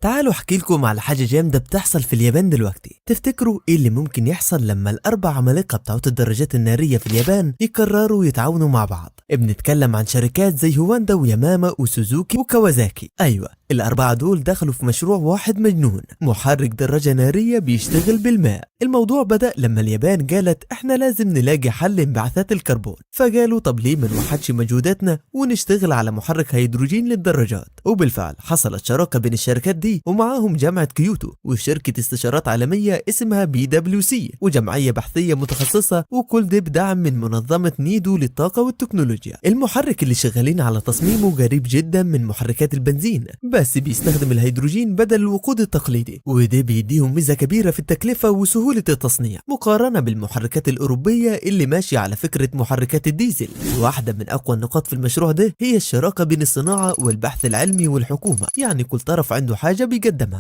تعالوا احكي لكم على حاجة جامدة بتحصل في اليابان دلوقتي. تفتكروا ايه اللي ممكن يحصل لما الاربع عمالقة بتاعت الدراجات النارية في اليابان يقرروا يتعاونوا مع بعض؟ بنتكلم عن شركات زي هواندا وياماما وسوزوكي وكawasaki. ايوه، الاربعة دول دخلوا في مشروع واحد مجنون، محرك دراجة نارية بيشتغل بالماء. الموضوع بدأ لما اليابان قالت احنا لازم نلاقي حل لانبعاثات الكربون، فقالوا طب ليه ما نوحدش مجهوداتنا ونشتغل على محرك هيدروجين للدراجات. وبالفعل حصلت شراكة بين الشركات دي ومعاهم جامعة كيوتو وشركة استشارات عالمية اسمها PwC وجمعية بحثية متخصصة، وكل ده بدعم من منظمة نيدو للطاقة والتكنولوجيا. المحرك اللي شغالين على تصميمه قريب جدا من محركات البنزين، بس بيستخدم الهيدروجين بدل الوقود التقليدي، وده بيديهم ميزة كبيرة في التكلفة وسهولة التصنيع مقارنة بالمحركات الأوروبية اللي ماشية على فكرة محركات الديزل. واحدة من أقوى النقاط في المشروع ده هي الشراكة بين الصناعة والبحث العلمي والحكومة، يعني كل طرف عنده حاجة بيقدمها.